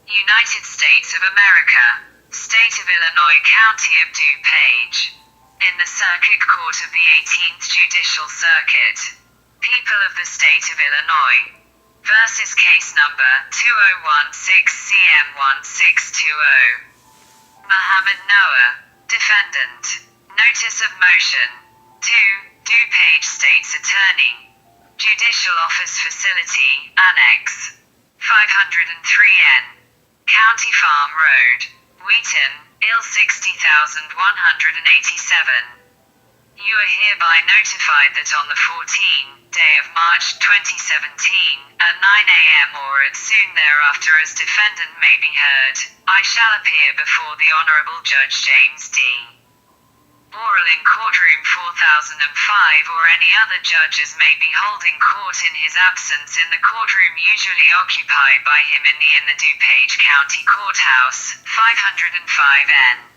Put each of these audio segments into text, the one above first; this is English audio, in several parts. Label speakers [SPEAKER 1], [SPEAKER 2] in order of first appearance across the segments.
[SPEAKER 1] United States of America, State of Illinois, County of DuPage. In the Circuit Court of the 18th Judicial Circuit. People of the State of Illinois. Versus case number 2016-CM1620. Mohammad Noah, defendant. Notice of motion. 2. DuPage State's Attorney. Judicial Office Facility, Annex 503N. County Farm Road, Wheaton, IL 60187. You are hereby notified that on the 14th day of March 2017, at 9 a.m. or as soon thereafter as defendant may be heard, I shall appear before the Honorable Judge James D. Oral in courtroom 4005 or any other judges may be holding court in his absence in the courtroom usually occupied by him in the DuPage County Courthouse, 505N.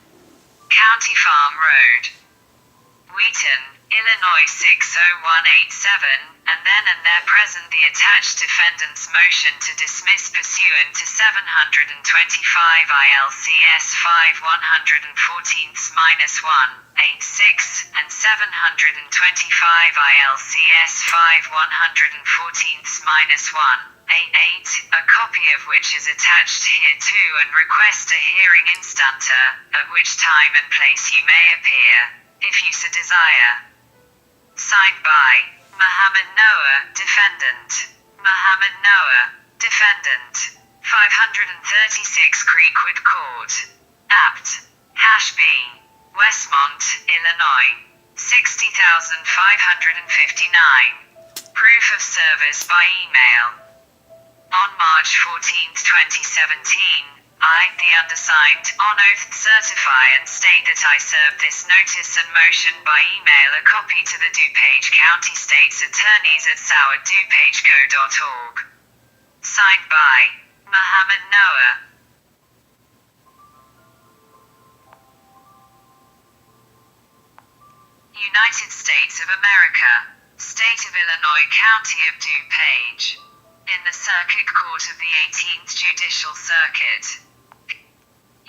[SPEAKER 1] County Farm Road, Wheaton, Illinois 60187, and then and there present the attached defendant's motion to dismiss pursuant to 725 ILCS 5-114-1, 86, and 725 ILCS 5-114-1, 88, a copy of which is attached hereto, and request a hearing instanter, at which time and place you may appear, if you so desire. Signed by Mohammad Noah, defendant. Mohammad Noah, defendant. 536 Creekwood Court. Apt. Hash B. Westmont, Illinois. 60,559. Proof of service by email. On March 14, 2017, I, the undersigned, on oath certify and state that I served this notice and motion by email a copy to the DuPage County State's Attorneys at sour@dupagego.org. Signed by Mohammad Noah. United States of America, State of Illinois, County of DuPage. In the Circuit Court of the 18th Judicial Circuit.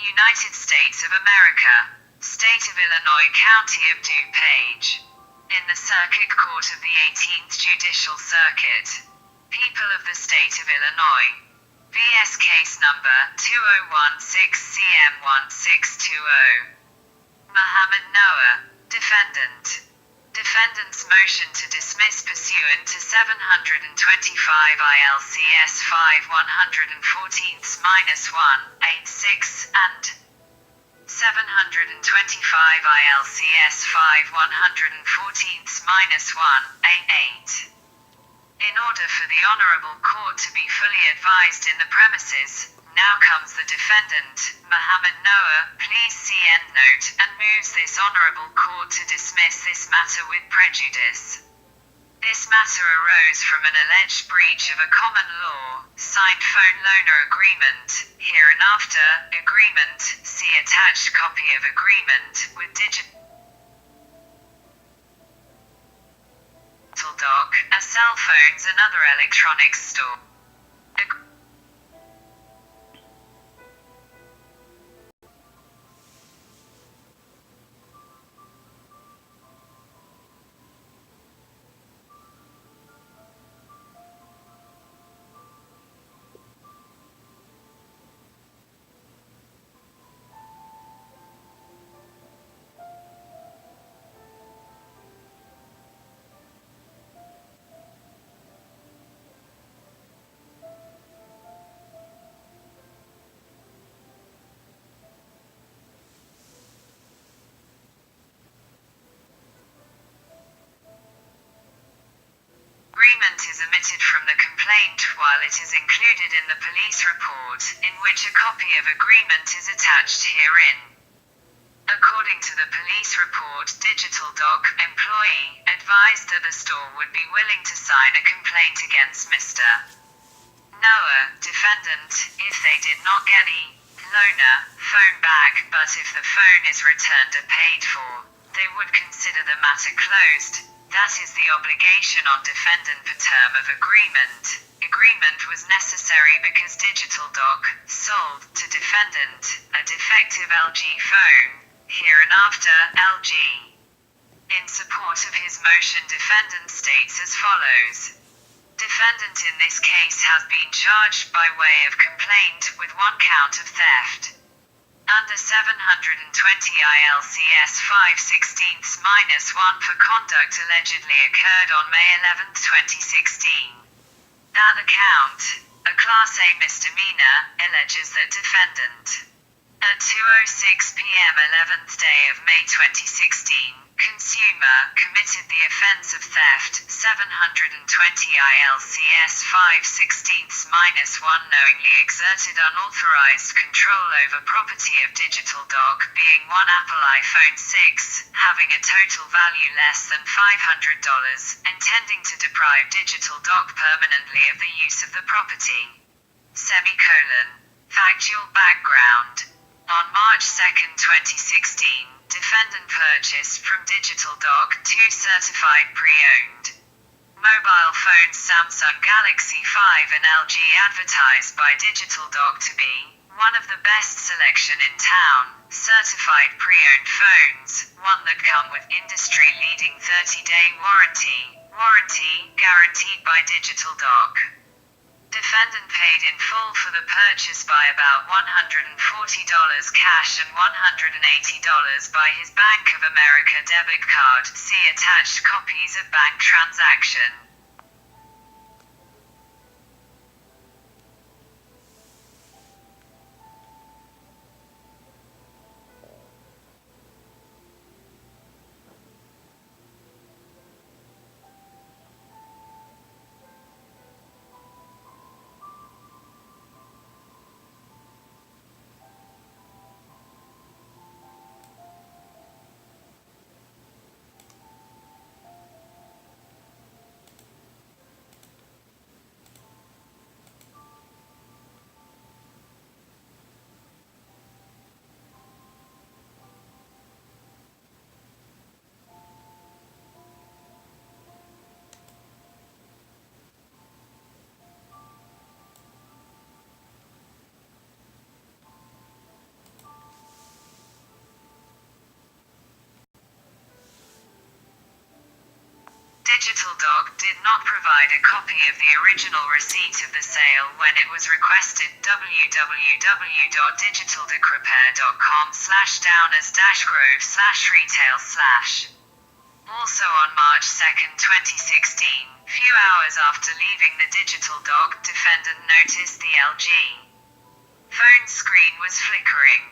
[SPEAKER 1] United States of America, State of Illinois, County of DuPage. In the Circuit Court of the 18th Judicial Circuit. People of the State of Illinois. VS case number 2016-CM1620. Mohammad Noah, defendant. Defendant's motion to dismiss pursuant to 725 ILCS 5-114-1, 86, and 725 ILCS 5-114-1, 88. In order for the Honorable Court to be fully advised in the premises, now comes the defendant, Mohammad Noah, please see endnote, and moves this Honorable Court to dismiss this matter with prejudice. This matter arose from an alleged breach of a common law, signed phone loaner agreement, hereinafter, agreement, see attached copy of agreement, with digital dock, a cell phones and other electronics store. Agreement is omitted from the complaint while it is included in the police report, in which a copy of agreement is attached herein. According to the police report, Digital Doc employee advised that the store would be willing to sign a complaint against Mr. Noah, defendant, if they did not get the loaner phone back, but if the phone is returned or paid for, they would consider the matter closed. That is the obligation on defendant per term of agreement. agreement was necessary because Digital Doc sold to defendant a defective LG phone, hereinafter LG. In support of his motion, defendant states as follows. Defendant in this case has been charged by way of complaint with one count of theft. Under 720 ILCS 5/16-1 for conduct allegedly occurred on May 11, 2016. That the count, a Class A misdemeanor, alleges that defendant, at 2:06 p.m. 11th day of May 2016, consumer committed the offense of theft, 720 ILCS 5/16-1 knowingly exerted unauthorized control over property of Digital Doc, being one Apple iPhone 6, having a total value less than $500, intending to deprive Digital Doc permanently of the use of the property. Factual background. On March 2, 2016, defendant purchased from Digital Doc 2 certified pre-owned mobile phones, Samsung Galaxy 5 and LG, advertised by Digital Doc to be one of the best selection in town, certified pre-owned phones, one that come with industry-leading 30-day warranty guaranteed by Digital Doc. Defendant paid in full for the purchase by about $140 cash and $180 by his Bank of America debit card. See attached copies of bank transaction. Digital Doc did not provide a copy of the original receipt of the sale when it was requested. www.digitaldecrepair.com/downers-grove/retail/. Also on March 2, 2016, few hours after leaving the Digital Doc, defendant noticed the LG phone screen was flickering.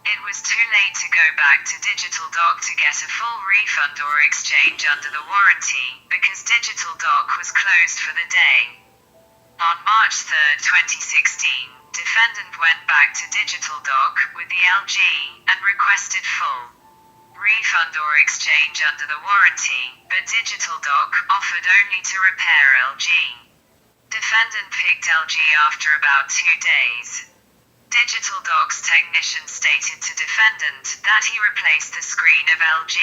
[SPEAKER 1] It was too late to go back to Digital Doc to get a full refund or exchange under the warranty, because Digital Doc was closed for the day. On March 3, 2016, defendant went back to Digital Doc with the LG and requested full refund or exchange under the warranty, but Digital Doc offered only to repair LG. Defendant picked LG after about 2 days. Digital Doc's technician stated to defendant that he replaced the screen of LG.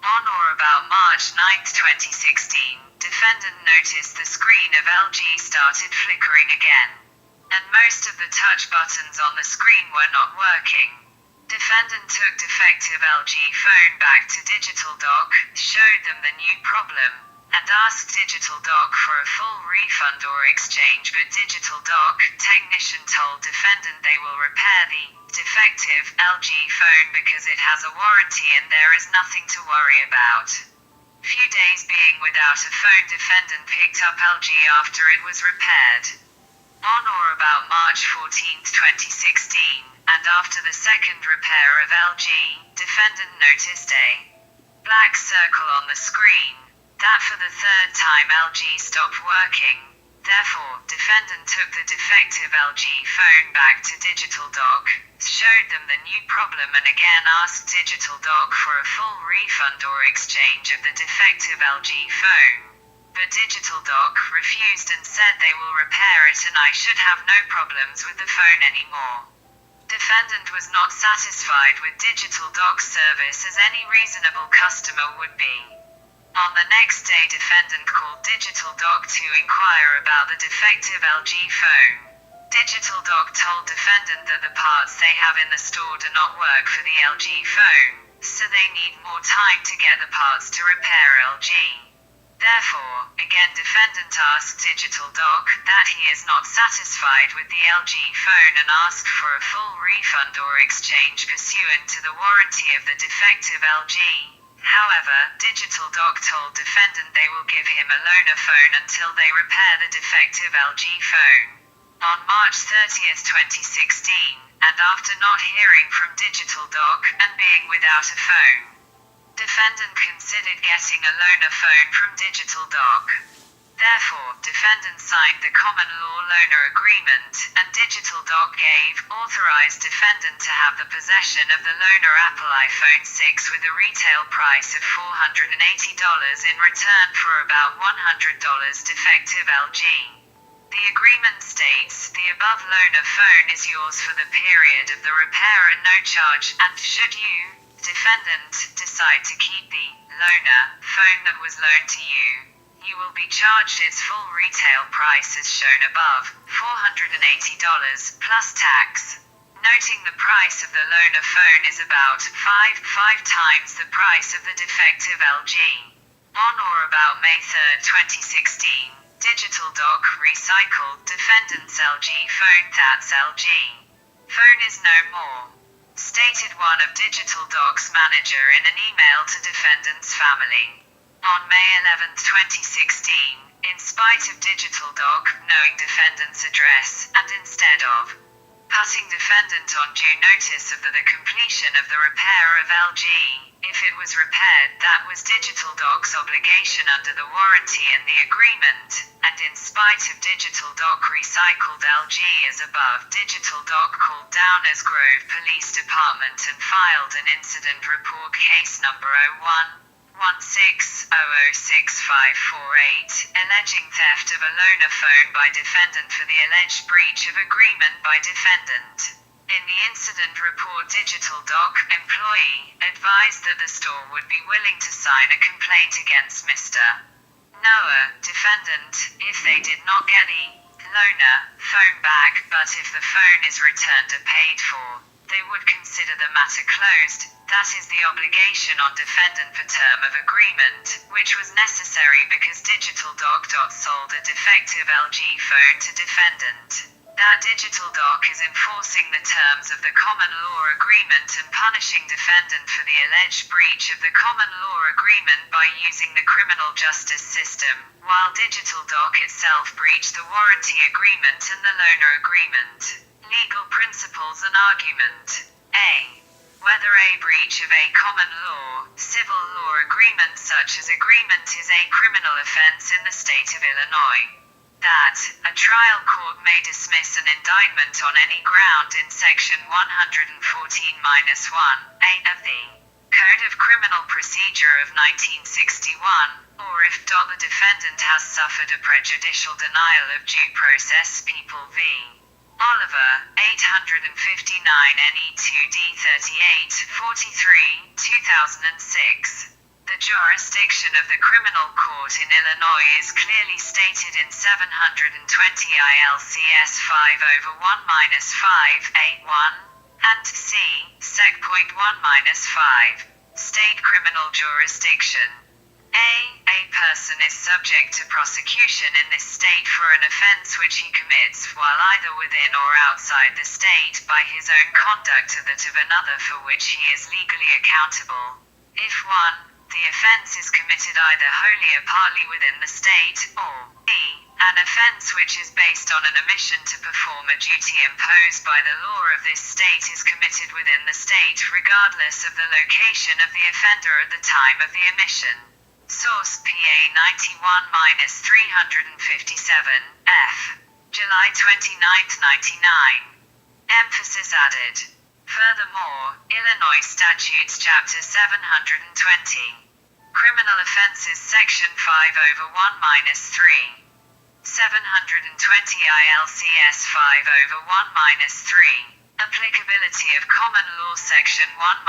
[SPEAKER 1] On or about March 9, 2016, defendant noticed the screen of LG started flickering again, and most of the touch buttons on the screen were not working. Defendant took defective LG phone back to Digital Doc, showed them the new problem, and asked Digital Doc for a full refund or exchange, but Digital Doc technician told defendant they will repair the defective LG phone because it has a warranty and there is nothing to worry about. Few days being without a phone, defendant picked up LG after it was repaired. On or about March 14, 2016, and after the second repair of LG, defendant noticed a black circle on the screen. That for the third time LG stopped working. Therefore, defendant took the defective LG phone back to Digital Doc, showed them the new problem and again asked Digital Doc for a full refund or exchange of the defective LG phone. But Digital Doc refused and said they will repair it and I should have no problems with the phone anymore. Defendant was not satisfied with Digital Doc's service as any reasonable customer would be. On the next day, defendant called Digital Dog to inquire about the defective LG phone. Digital Dog told defendant that the parts they have in the store do not work for the LG phone, so they need more time to get the parts to repair LG. Therefore, again defendant asked Digital Dog that he is not satisfied with the LG phone and asked for a full refund or exchange pursuant to the warranty of the defective LG. However, Digital Dog told defendant they will give him a loaner phone until they repair the defective LG phone. On March 30th, 2016, and after not hearing from Digital Dog and being without a phone, defendant considered getting a loaner phone from Digital Dog. Therefore, defendant signed the common law loaner agreement, and Digital Dog authorized defendant to have the possession of the loaner Apple iPhone 6 with a retail price of $480 in return for about $100 defective LG. The agreement states, the above loaner phone is yours for the period of the repair at no charge, and should you, defendant, decide to keep the loaner phone that was loaned to you, you will be charged its full retail price as shown above, $480 plus tax. Noting the price of the loaner phone is about five times the price of the defective LG. On or about May 3, 2016, Digital Dog recycled defendant's LG phone. That's LG. Phone is no more, stated one of Digital Dog's manager in an email to defendant's family. On May 11, 2016, in spite of Digital Dog knowing defendant's address, and instead of putting defendant on due notice of the completion of the repair of LG, if it was repaired, that was Digital Dog's obligation under the warranty and the agreement, and in spite of Digital Dog recycled LG as above, Digital Dog called Downers Grove Police Department and filed an incident report case number 0116006548, alleging theft of a loaner phone by defendant for the alleged breach of agreement by defendant. In the incident report, Digital Dog employee advised that the store would be willing to sign a complaint against Mr. Noah, defendant, if they did not get the loaner phone back, but if the phone is returned or paid for, they would consider the matter closed. That is the obligation on defendant for term of agreement, which was necessary because Digital Dog sold a defective LG phone to defendant. That Digital Dog is enforcing the terms of the common law agreement and punishing defendant for the alleged breach of the common law agreement by using the criminal justice system, while Digital Dog itself breached the warranty agreement and the loaner agreement. Legal principles and argument. A. Whether a breach of a common law, civil law agreement such as agreement is a criminal offense in the state of Illinois. That a trial court may dismiss an indictment on any ground in Section 114-1(a) of the Code of Criminal Procedure of 1961, or if the defendant has suffered a prejudicial denial of due process. People v. Oliver, 859 NE 2D 38, 43, 2006. The jurisdiction of the criminal court in Illinois is clearly stated in 720 ILCS 5/1-5A1, and C, Sec. 1-5, State Criminal Jurisdiction. A person is subject to prosecution in this state for an offense which he commits while either within or outside the state by his own conduct or that of another for which he is legally accountable. If 1. The offense is committed either wholly or partly within the state, or b. An offense which is based on an omission to perform a duty imposed by the law of this state is committed within the state regardless of the location of the offender at the time of the omission. Source PA 91-357, F. July 29, 99. Emphasis added. Furthermore, Illinois Statutes Chapter 720. Criminal Offenses Section 5/1-3. 720 ILCS 5/1-3. Applicability of Common Law Section 1-